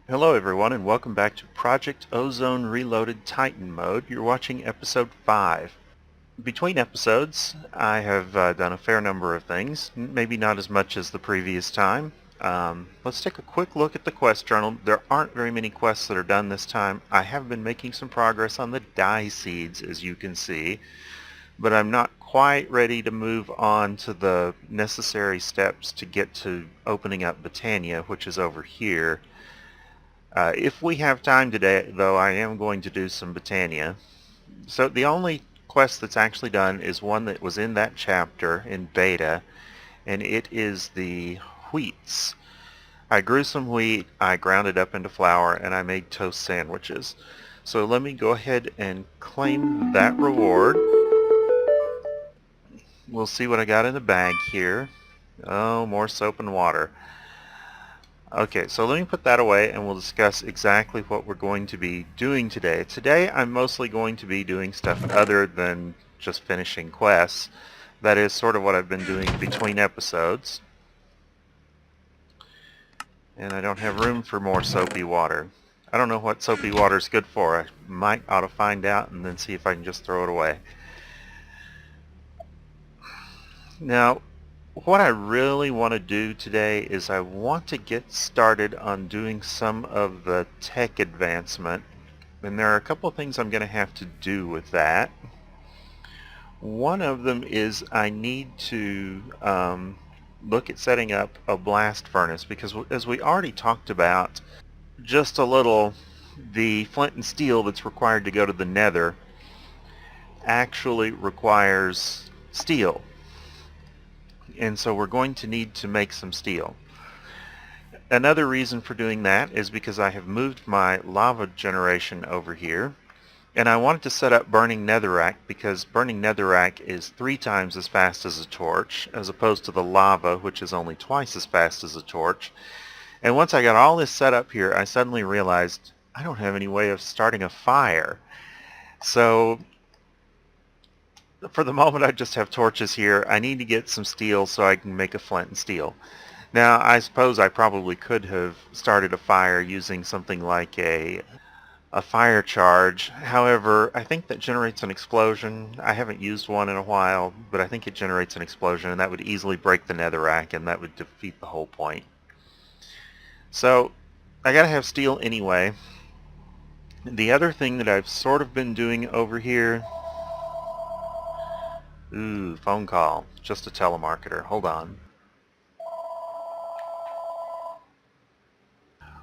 Hello everyone and welcome back to Project Ozone Reloaded Titan Mode. You're watching episode 5. Between episodes I have done a fair number of things, maybe not as much as the previous time. Let's take a quick look at the quest journal. There aren't very many quests that are done this time. I have been making some progress on the dye seeds, as you can see, but I'm not quite ready to move on to the necessary steps to get to opening up Botania, which is over here. If we have time today, though, I am going to do some Botania. So the only quest that's actually done is one that was in that chapter in beta, and it is the wheats. I grew some wheat, I ground it up into flour, and I made toast sandwiches. So let me go ahead and claim that reward. We'll see what I got in the bag here. Oh, more soap and water. Okay, so let me put that away and we'll discuss exactly what we're going to be doing today. Today I'm mostly going to be doing stuff other than just finishing quests. That is sort of what I've been doing between episodes. And I don't have room for more soapy water. I don't know what soapy water is good for. I might ought to find out and then see if I can just throw it away. Now, what I really want to do today is I want to get started on doing some of the tech advancement, and there are a couple of things I'm going to have to do with that. One of them is I need to look at setting up a blast furnace because, as we already talked about just a little, the flint and steel that's required to go to the nether actually requires steel. And so we're going to need to make some steel. Another reason for doing that is because I have moved my lava generation over here, and I wanted to set up burning netherrack because burning netherrack is 3 times as fast as a torch as opposed to the lava, which is only twice as fast as a torch. And once I got all this set up here, I suddenly realized I don't have any way of starting a fire. So for the moment I just have torches here. I need to get some steel so I can make a flint and steel. Now I suppose I probably could have started a fire using something like a fire charge. However, I think that generates an explosion. I haven't used one in a while, but I think it generates an explosion and that would easily break the netherrack and that would defeat the whole point. So I gotta have steel anyway. The other thing that I've sort of been doing over here. Ooh, phone call. Just a telemarketer. Hold on.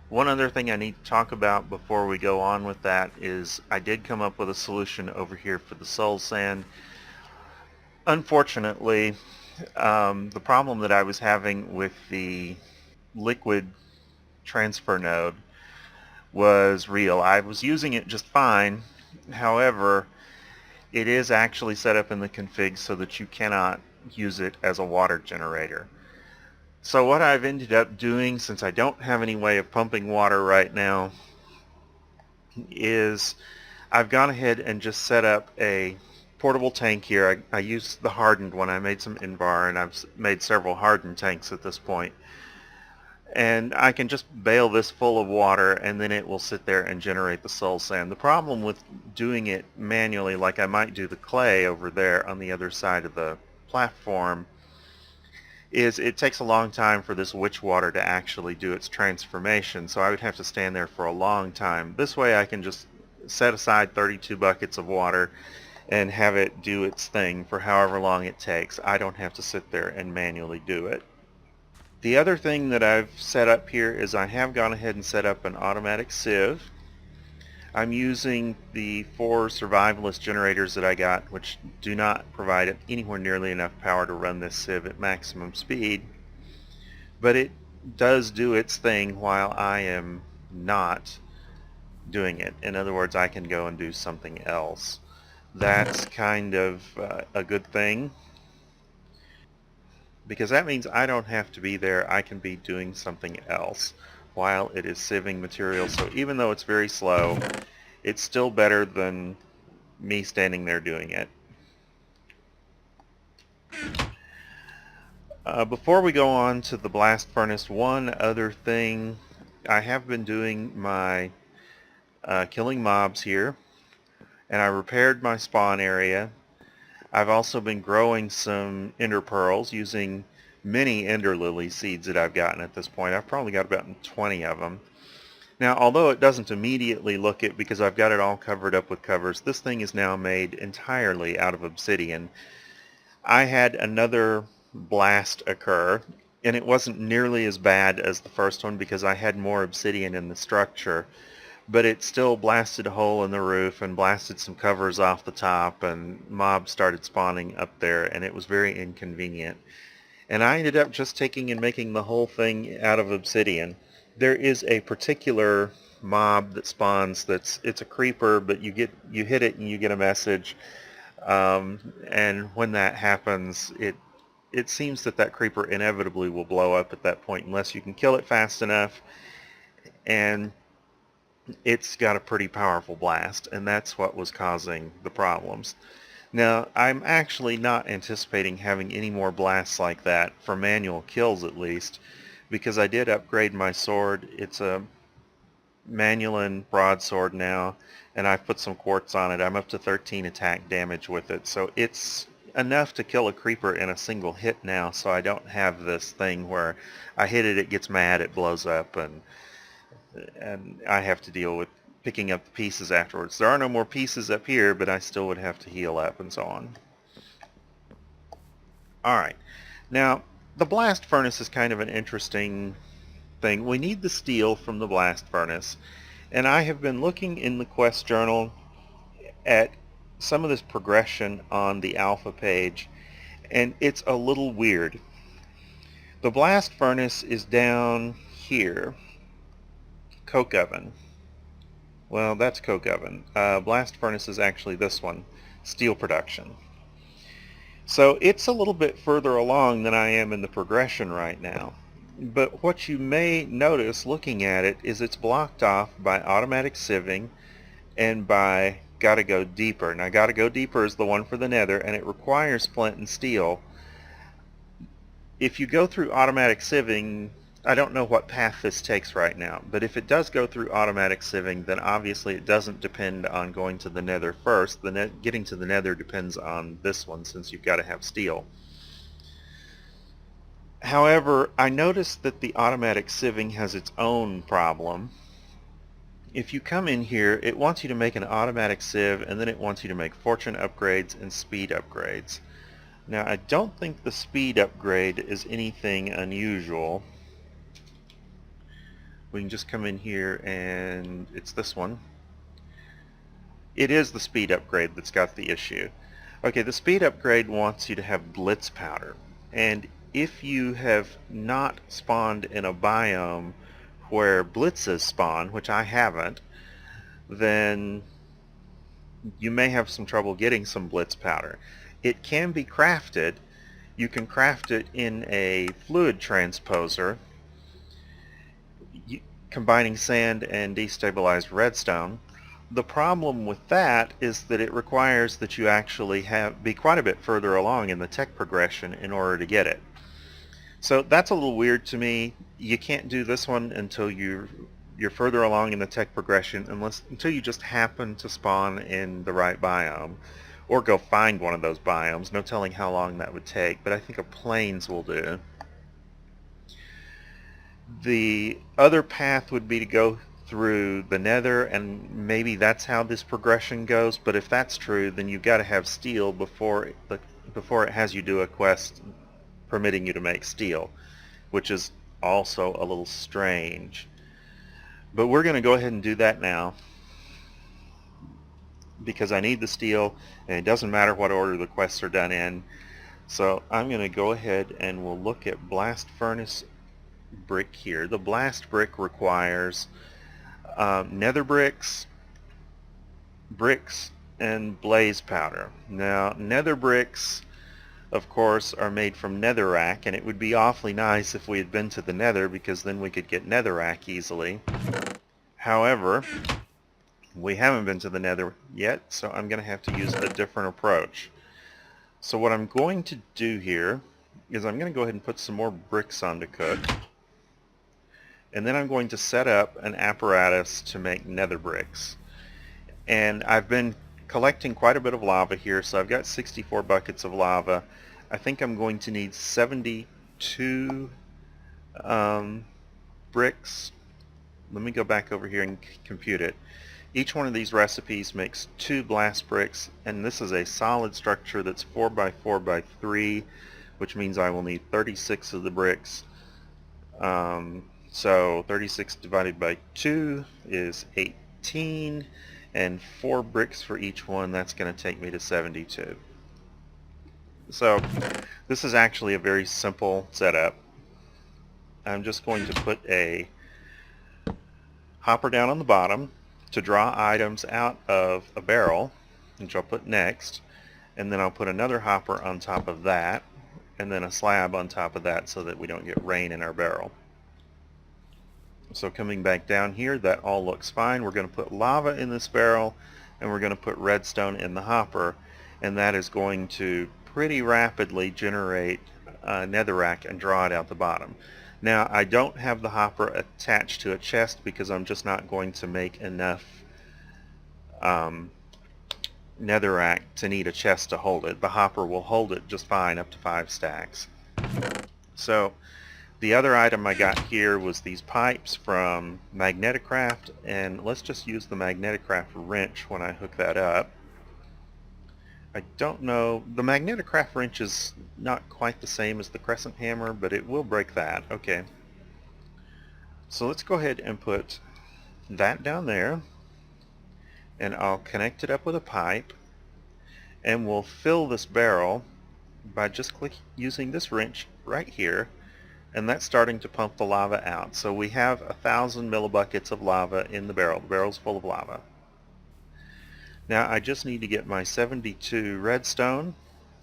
One other thing I need to talk about before we go on with that is I did come up with a solution over here for the soul sand. Unfortunately, the problem that I was having with the liquid transfer node was real. I was using it just fine. However, it is actually set up in the config so that you cannot use it as a water generator. So what I've ended up doing, since I don't have any way of pumping water right now, is I've gone ahead and just set up a portable tank here. I used the hardened one. I made some Invar, and I've made several hardened tanks at this point. And I can just bail this full of water, and then it will sit there and generate the soul sand. The problem with doing it manually, like I might do the clay over there on the other side of the platform, is it takes a long time for this witch water to actually do its transformation, so I would have to stand there for a long time. This way I can just set aside 32 buckets of water and have it do its thing for however long it takes. I don't have to sit there and manually do it. The other thing that I've set up here is I have gone ahead and set up an automatic sieve. I'm using the 4 survivalist generators that I got, which do not provide anywhere nearly enough power to run this sieve at maximum speed, but it does do its thing while I am not doing it. In other words, I can go and do something else. That's kind of a good thing, because that means I don't have to be there. I can be doing something else while it is sieving material. So even though it's very slow, it's still better than me standing there doing it. Before we go on to the blast furnace, one other thing I have been doing my killing mobs here, and I repaired my spawn area. I've also been growing some ender pearls using many ender lily seeds that I've gotten at this point. I've probably got about 20 of them. Now, although it doesn't immediately look it because I've got it all covered up with covers, this thing is now made entirely out of obsidian. I had another blast occur, and it wasn't nearly as bad as the first one because I had more obsidian in the structure, but it still blasted a hole in the roof and blasted some covers off the top, and mobs started spawning up there, and it was very inconvenient. And I ended up just taking and making the whole thing out of obsidian. There is a particular mob that spawns it's a creeper, but you hit it and you get a message, and when that happens, it seems that creeper inevitably will blow up at that point unless you can kill it fast enough, and it's got a pretty powerful blast, and that's what was causing the problems. Now, I'm actually not anticipating having any more blasts like that, for manual kills at least, because I did upgrade my sword. It's a Manulin broadsword now, and I've put some quartz on it. I'm up to 13 attack damage with it, so it's enough to kill a creeper in a single hit now, so I don't have this thing where I hit it, it gets mad, it blows up, and I have to deal with picking up the pieces afterwards. There are no more pieces up here, but I still would have to heal up and so on. Alright, now the blast furnace is kind of an interesting thing. We need the steel from the blast furnace, and I have been looking in the quest journal at some of this progression on the alpha page, and it's a little weird. The blast furnace is down here. Coke oven. Well, that's coke oven. Blast furnace is actually this one, steel production. So it's a little bit further along than I am in the progression right now. But what you may notice looking at it is it's blocked off by automatic sieving and by gotta go deeper. Now gotta go deeper is the one for the nether, and it requires flint and steel. If you go through automatic sieving, I don't know what path this takes right now, but if it does go through automatic sieving, then obviously it doesn't depend on going to the nether first. Getting to the nether depends on this one, since you've got to have steel. However, I noticed that the automatic sieving has its own problem. If you come in here, it wants you to make an automatic sieve, and then it wants you to make fortune upgrades and speed upgrades. Now, I don't think the speed upgrade is anything unusual. We can just come in here, and it's this one. It is the speed upgrade that's got the issue. Okay, the speed upgrade wants you to have blitz powder, and if you have not spawned in a biome where blitzes spawn, which I haven't, then you may have some trouble getting some blitz powder. It can be crafted. You can craft it in a fluid transposer, combining sand and destabilized redstone. The problem with that is that it requires that you actually be quite a bit further along in the tech progression in order to get it. So that's a little weird to me. You can't do this one until you're further along in the tech progression, until you just happen to spawn in the right biome, or go find one of those biomes. No telling how long that would take, but I think a plains will do. The other path would be to go through the nether, and maybe that's how this progression goes, but if that's true, then you've got to have steel before it has you do a quest permitting you to make steel, which is also a little strange. But we're going to go ahead and do that now, because I need the steel, and it doesn't matter what order the quests are done in. So I'm going to go ahead and we'll look at blast furnace brick here. The blast brick requires nether bricks, and blaze powder. Now, nether bricks, of course, are made from netherrack, and it would be awfully nice if we had been to the nether, because then we could get netherrack easily. However, we haven't been to the nether yet, so I'm going to have to use a different approach. So what I'm going to do here is I'm going to go ahead and put some more bricks on to cook. And then I'm going to set up an apparatus to make nether bricks. And I've been collecting quite a bit of lava here, so I've got 64 buckets of lava. I think I'm going to need 72 bricks. Let me go back over here and compute it. Each one of these recipes makes 2 blast bricks, and this is a solid structure that's 4 by 4 by 3, which means I will need 36 of the bricks. So 36 divided by 2 is 18, and 4 bricks for each one. That's going to take me to 72. So this is actually a very simple setup. I'm just going to put a hopper down on the bottom to draw items out of a barrel, which I'll put next, and then I'll put another hopper on top of that, and then a slab on top of that so that we don't get rain in our barrel. So coming back down here, that all looks fine. We're going to put lava in this barrel, and we're going to put redstone in the hopper, and that is going to pretty rapidly generate netherrack and draw it out the bottom. Now, I don't have the hopper attached to a chest because I'm just not going to make enough netherrack to need a chest to hold it. The hopper will hold it just fine up to 5 stacks. So the other item I got here was these pipes from Magneticraft, and let's just use the Magneticraft wrench when I hook that up. I don't know, the Magneticraft wrench is not quite the same as the crescent hammer, but it will break that. Okay. So let's go ahead and put that down there, and I'll connect it up with a pipe, and we'll fill this barrel by just using this wrench right here, and that's starting to pump the lava out. So we have 1,000 millibuckets of lava in the barrel. The barrel's full of lava. Now I just need to get my 72 redstone,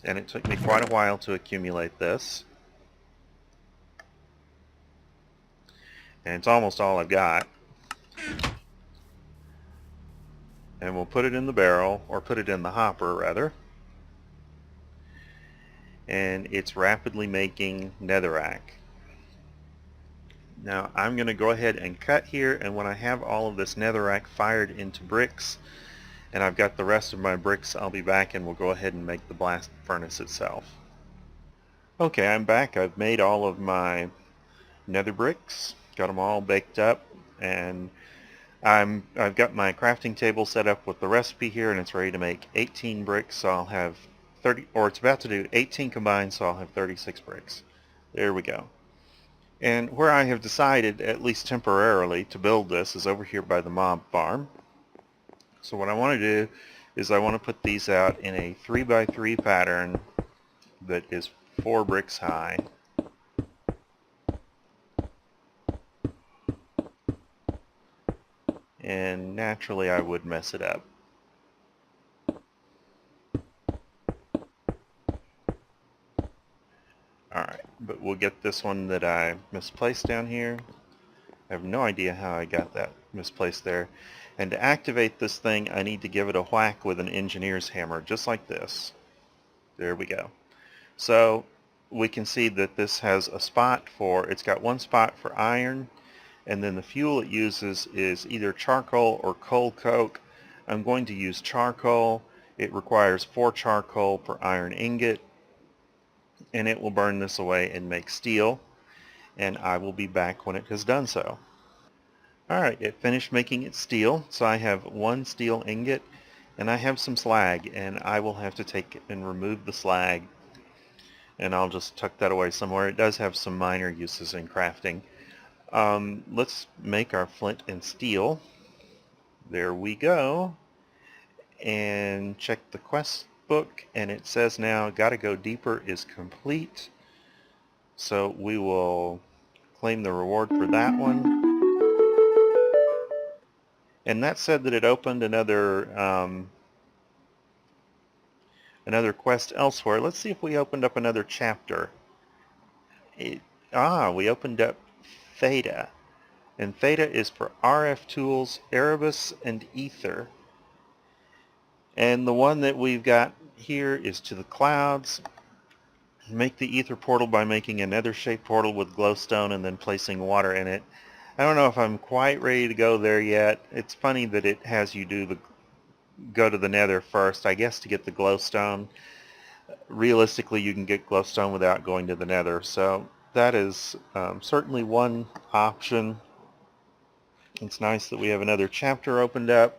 and it took me quite a while to accumulate this. And it's almost all I've got. And we'll put it in the barrel, or put it in the hopper rather. And it's rapidly making netherrack. Now I'm going to go ahead and cut here, and when I have all of this netherrack fired into bricks, and I've got the rest of my bricks, I'll be back and we'll go ahead and make the blast furnace itself. Okay, I'm back. I've made all of my nether bricks, got them all baked up, and I've got my crafting table set up with the recipe here, and it's ready to make 18 bricks, so I'll have 30, or it's about to do 18 combined, so I'll have 36 bricks. There we go. And where I have decided, at least temporarily, to build this is over here by the mob farm. So what I want to do is I want to put these out in a 3x3 pattern that is 4 bricks high. And naturally I would mess it up. Alright, but we'll get this one that I misplaced down here. I have no idea how I got that misplaced there. And to activate this thing, I need to give it a whack with an engineer's hammer, just like this. There we go. So we can see that this has a spot for, it's got one spot for iron, and then the fuel it uses is either charcoal or coal coke. I'm going to use charcoal. It requires 4 charcoal per iron ingot, and it will burn this away and make steel, and I will be back when it has done so. Alright, it finished making its steel, so I have 1 steel ingot, and I have some slag, and I will have to take and remove the slag, and I'll just tuck that away somewhere. It does have some minor uses in crafting. Let's make our flint and steel. There we go. And check the quest book, and it says now gotta go deeper is complete. So we will claim the reward for that one. And that said that it opened another quest elsewhere. Let's see if we opened up another chapter. We opened up Theta. And Theta is for RF tools, Erebus, and Ether. And the one that we've got here is to the clouds. Make the Ether portal by making a nether shaped portal with glowstone and then placing water in it. I don't know if I'm quite ready to go there yet. It's funny that it has you go to the nether first, I guess, to get the glowstone. Realistically, you can get glowstone without going to the nether, so that is certainly one option. It's nice that we have another chapter opened up.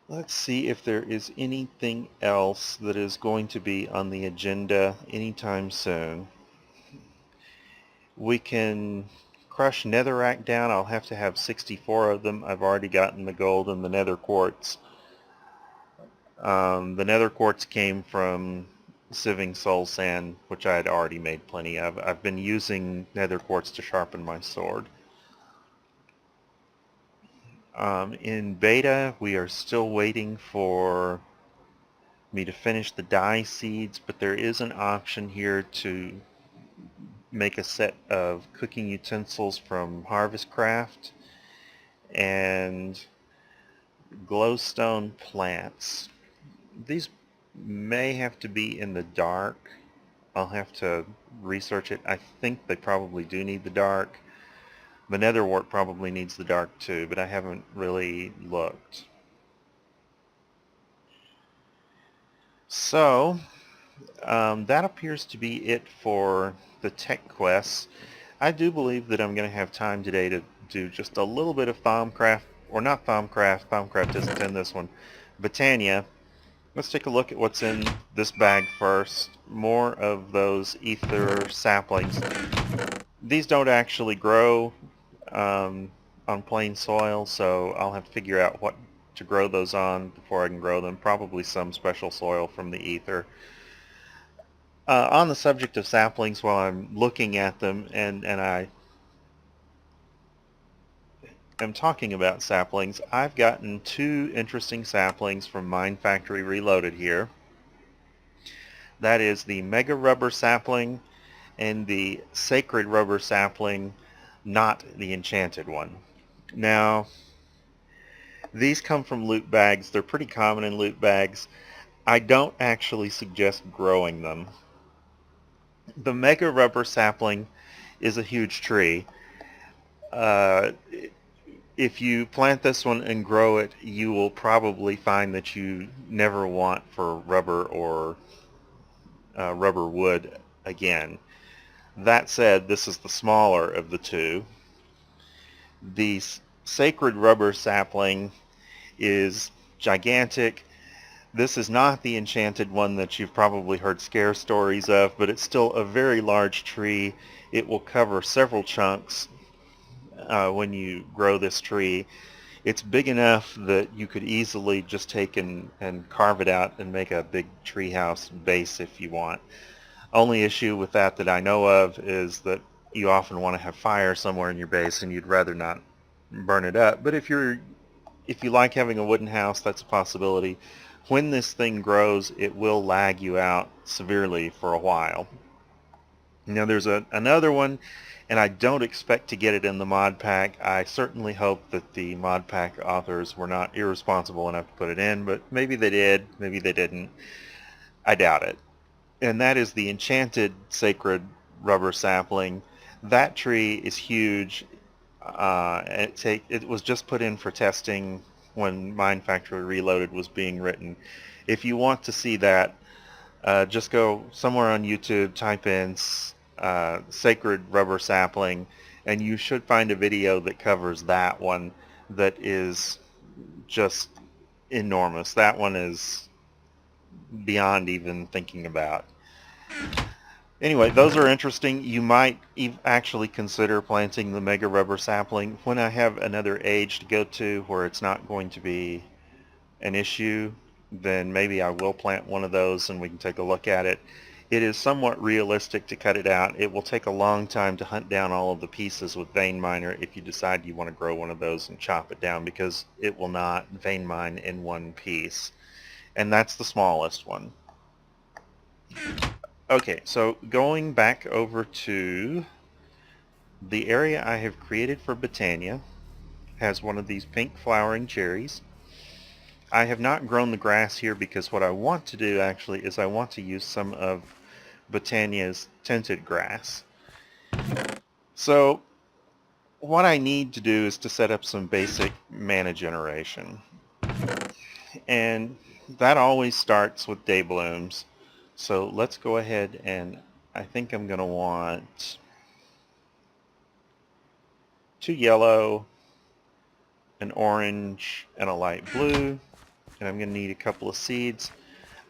Let's see if there is anything else that is going to be on the agenda anytime soon. We can crush netherrack down. I'll have to have 64 of them. I've already gotten the gold and the nether quartz. The nether quartz came from sieving soul sand, which I had already made plenty of. I've been using nether quartz to sharpen my sword. In beta, we are still waiting for me to finish the dye seeds, but there is an option here to make a set of cooking utensils from Harvest Craft and glowstone plants. These may have to be in the dark. I'll have to research it. I think they probably do need the dark. The netherwort probably needs the dark too, but I haven't really looked. So, that appears to be it for the tech quests. I do believe that I'm going to have time today to do just a little bit of Thaumcraft, or not Thaumcraft, Thaumcraft isn't in this one, Botania. Let's take a look at what's in this bag first. More of those ether saplings. These don't actually grow on plain soil, so I'll have to figure out what to grow those on before I can grow them. Probably some special soil from the ether. On the subject of saplings, while I'm looking at them and I am talking about saplings, I've gotten two interesting saplings from Mine Factory Reloaded here. That is the Mega Rubber Sapling and the Sacred Rubber Sapling, not the enchanted one. Now, these come from loot bags. They're pretty common in loot bags. I don't actually suggest growing them. The Mega Rubber Sapling is a huge tree. Uh, if you plant this one and grow it, you will probably find that you never want for rubber or rubber wood again. That said, this is the smaller of the two. The Sacred Rubber Sapling is gigantic. This is not the enchanted one that you've probably heard scare stories of, but it's still a very large tree. It will cover several chunks when you grow this tree. It's big enough that you could easily just take and carve it out and make a big treehouse base if you want. Only issue with that I know of is that you often want to have fire somewhere in your base and you'd rather not burn it up. But if you like having a wooden house, that's a possibility. When this thing grows, it will lag you out severely for a while. Now there's another one, and I don't expect to get it in the mod pack. I certainly hope that the mod pack authors were not irresponsible enough to put it in, but maybe they did, maybe they didn't. I doubt it. And that is the enchanted sacred rubber sapling. That tree is huge. It was just put in for testing when Mine Factory Reloaded was being written. If you want to see that, just go somewhere on YouTube, type in sacred rubber sapling, and you should find a video that covers that one that is just enormous. That one is beyond even thinking about. Anyway, those are interesting. You might actually consider planting the mega rubber sapling. When I have another age to go to where it's not going to be an issue, then maybe I will plant one of those and we can take a look at it. It is somewhat realistic to cut it out. It will take a long time to hunt down all of the pieces with vein miner if you decide you want to grow one of those and chop it down, because it will not vein mine in one piece. And that's the smallest one. Okay, so going back over to the area I have created for Botania, has one of these pink flowering cherries. I have not grown the grass here because what I want to do actually is I want to use some of Botania's tinted grass. So what I need to do is to set up some basic mana generation. And that always starts with day blooms. So let's go ahead and I think I'm going to want 2 yellow, an orange, and a light blue. And I'm going to need a couple of seeds.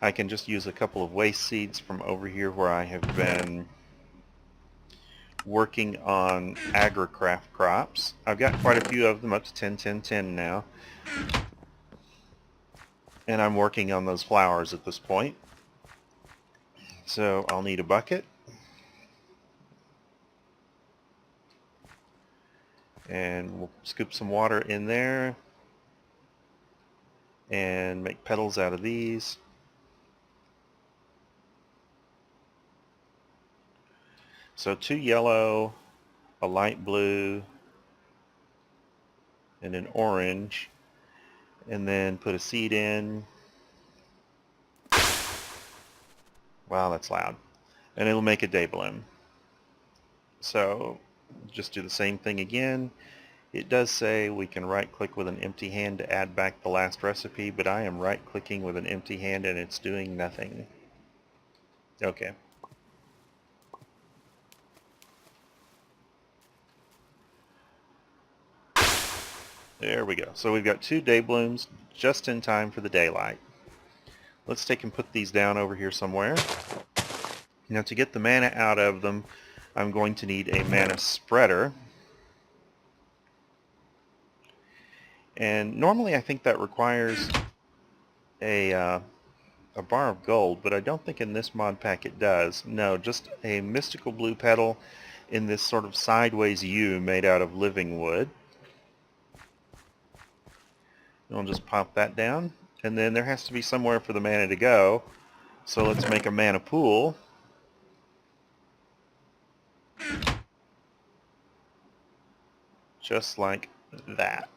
I can just use a couple of waste seeds from over here where I have been working on agricraft crops. I've got quite a few of them, up to 10, 10, 10 now. And I'm working on those flowers at this point. So I'll need a bucket. And we'll scoop some water in there and make petals out of these. So 2 yellow, a light blue, and an orange, and then put a seed in. Wow, that's loud. And it'll make a day bloom. So just do the same thing again. It does say we can right click with an empty hand to add back the last recipe, but I am right clicking with an empty hand and it's doing nothing. Okay. There we go. So we've got 2 day blooms just in time for the daylight. Let's take and put these down over here somewhere. Now to get the mana out of them, I'm going to need a mana spreader. And normally I think that requires a bar of gold, but I don't think in this mod pack it does. No, just a mystical blue petal in this sort of sideways U made out of living wood. And I'll just pop that down. And then there has to be somewhere for the mana to go. So let's make a mana pool. Just like that.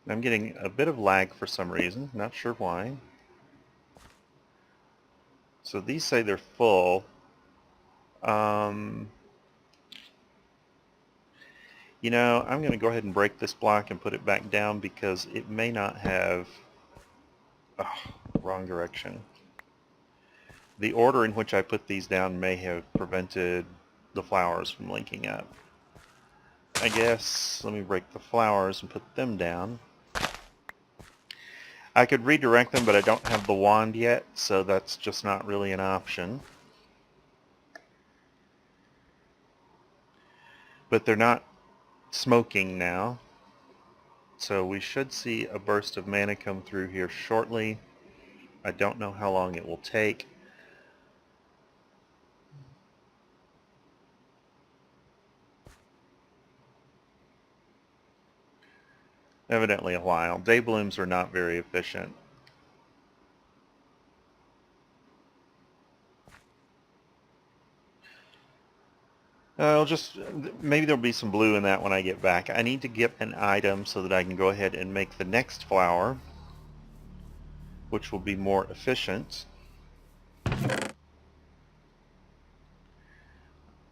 I'm getting a bit of lag for some reason, not sure why. So these say they're full. You know, I'm going to go ahead and break this block and put it back down because it may not have... Oh, wrong direction. The order in which I put these down may have prevented the flowers from linking up. I guess, let me break the flowers and put them down. I could redirect them, but I don't have the wand yet, so that's just not really an option. But they're not smoking now, so we should see a burst of mana come through here shortly. I don't know how long it will take. Evidently a while. Day blooms are not very efficient. Maybe there'll be some blue in that when I get back. I need to get an item so that I can go ahead and make the next flower, which will be more efficient.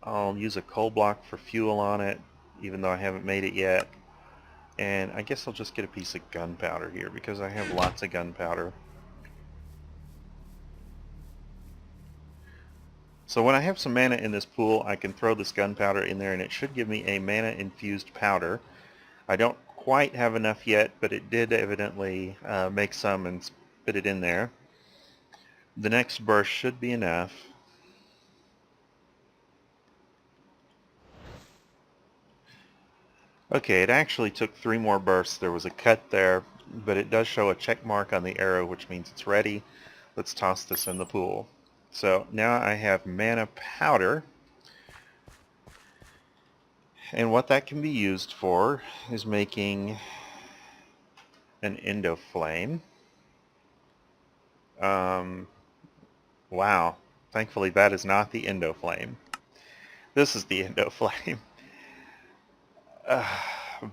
I'll use a coal block for fuel on it, even though I haven't made it yet. And I guess I'll just get a piece of gunpowder here because I have lots of gunpowder. So when I have some mana in this pool, I can throw this gunpowder in there and it should give me a mana-infused powder. I don't quite have enough yet, but it did evidently make some and spit it in there. The next burst should be enough. Okay, it actually took 3 more bursts. There was a cut there, but it does show a check mark on the arrow, which means it's ready. Let's toss this in the pool. So now I have mana powder, and what that can be used for is making an endoflame. Wow, thankfully that is not the endoflame. This is the endoflame.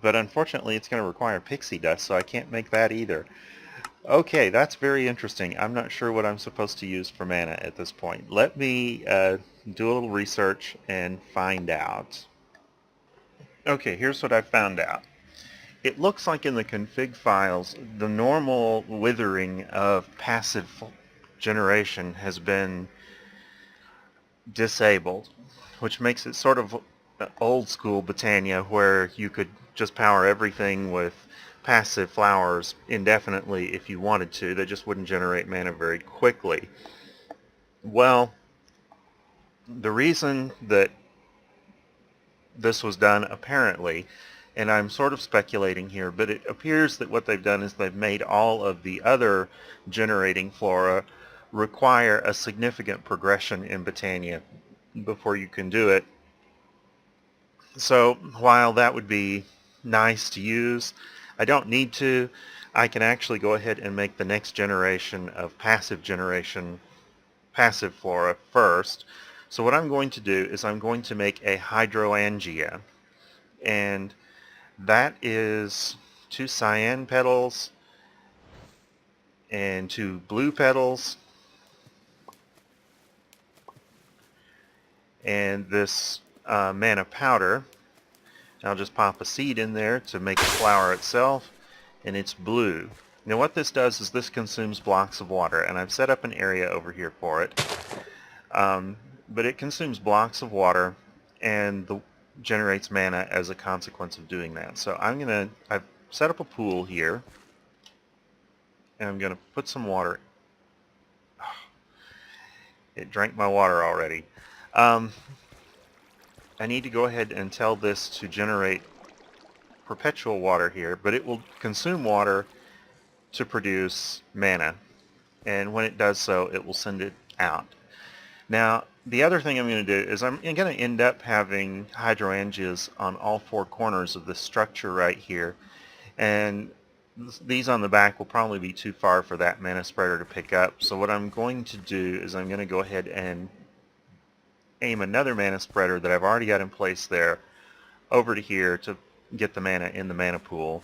But unfortunately it's going to require pixie dust, so I can't make that either. Okay, that's very interesting. I'm not sure what I'm supposed to use for mana at this point. Let me do a little research and find out. Okay, here's what I found out. It looks like in the config files, the normal withering of passive generation has been disabled, which makes it sort of old school Botania where you could just power everything with passive flowers indefinitely if you wanted to. They just wouldn't generate mana very quickly. Well, the reason that this was done apparently, and I'm sort of speculating here, but it appears that what they've done is they've made all of the other generating flora require a significant progression in Botania before you can do it. So while that would be nice to use, I don't need to. I can actually go ahead and make the next generation of passive flora first. So what I'm going to do is I'm going to make a hydrangea, and that is 2 cyan petals and 2 blue petals, and this mana powder. I'll just pop a seed in there to make the flower itself, and it's blue. Now what this does is this consumes blocks of water, and I've set up an area over here for it. But it consumes blocks of water and generates mana as a consequence of doing that. So I've set up a pool here, and I'm going to put some water. It drank my water already. I need to go ahead and tell this to generate perpetual water here, but it will consume water to produce mana, and when it does so, it will send it out. Now, the other thing I'm going to do is I'm going to end up having hydrangeas on all 4 corners of this structure right here, and these on the back will probably be too far for that mana spreader to pick up. So what I'm going to do is I'm going to go ahead and aim another mana spreader that I've already got in place there over to here to get the mana in the mana pool.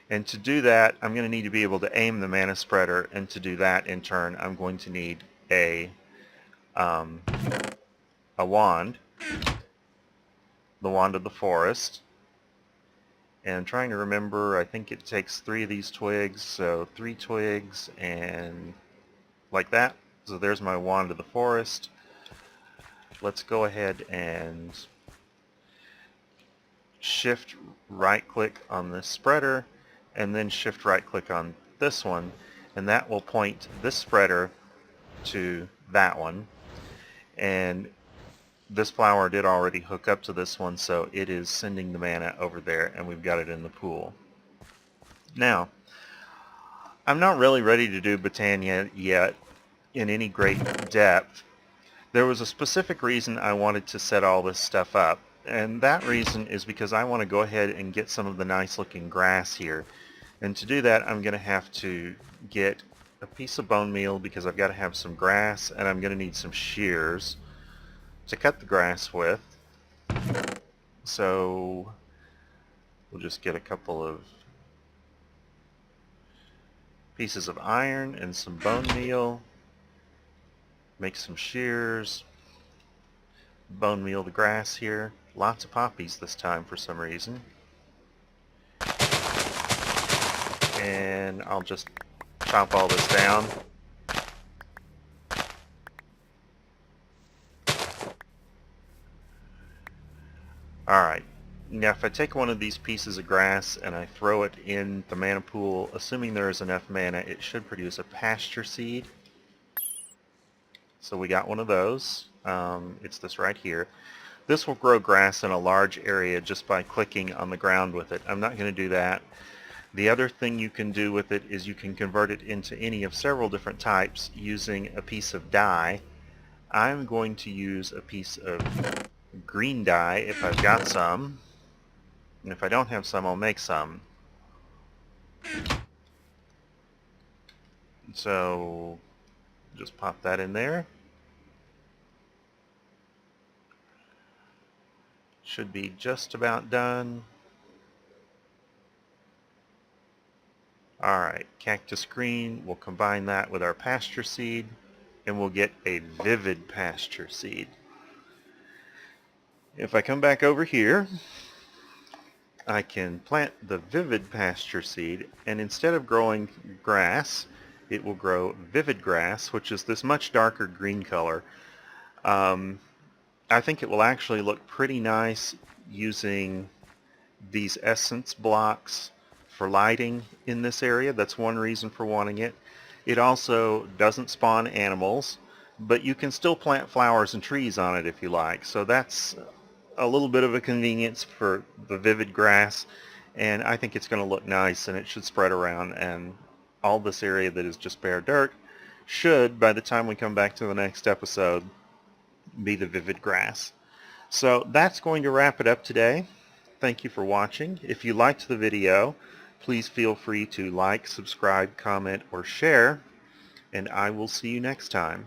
And to do that, I'm going to need to be able to aim the mana spreader, and to do that in turn, I'm going to need a wand, the wand of the forest. And I'm trying to remember, I think it takes 3 of these twigs, so 3 twigs and like that. So there's my wand of the forest. Let's go ahead and shift right click on this spreader and then shift right click on this one, and that will point this spreader to that one. And this flower did already hook up to this one, so it is sending the mana over there, and we've got it in the pool. Now, I'm not really ready to do Botania yet in any great depth. There was a specific reason I wanted to set all this stuff up, and that reason is because I want to go ahead and get some of the nice looking grass here. And to do that, I'm going to have to get a piece of bone meal because I've got to have some grass, and I'm going to need some shears to cut the grass with. So we'll just get a couple of pieces of iron and some bone meal, make some shears, bone meal the grass here. Lots of poppies this time for some reason. And I'll just chop all this down. Alright, now if I take one of these pieces of grass and I throw it in the mana pool, assuming there is enough mana, it should produce a pasture seed. So we got one of those. It's this right here. This will grow grass in a large area just by clicking on the ground with it. I'm not going to do that. The other thing you can do with it is you can convert it into any of several different types using a piece of dye. I'm going to use a piece of green dye if I've got some. And if I don't have some, I'll make some. So just pop that in there. Should be just about done. Alright, cactus green, we'll combine that with our pasture seed, and we'll get a vivid pasture seed. If I come back over here, I can plant the vivid pasture seed, and instead of growing grass, it will grow vivid grass, which is this much darker green color. I think it will actually look pretty nice using these essence blocks for lighting in this area. That's one reason for wanting it. It also doesn't spawn animals, but you can still plant flowers and trees on it if you like. So that's a little bit of a convenience for the vivid grass, and I think it's going to look nice, and it should spread around, and all this area that is just bare dirt should, by the time we come back to the next episode, be the vivid grass. So that's going to wrap it up today. Thank you for watching. If you liked the video, please feel free to like, subscribe, comment, or share, and I will see you next time.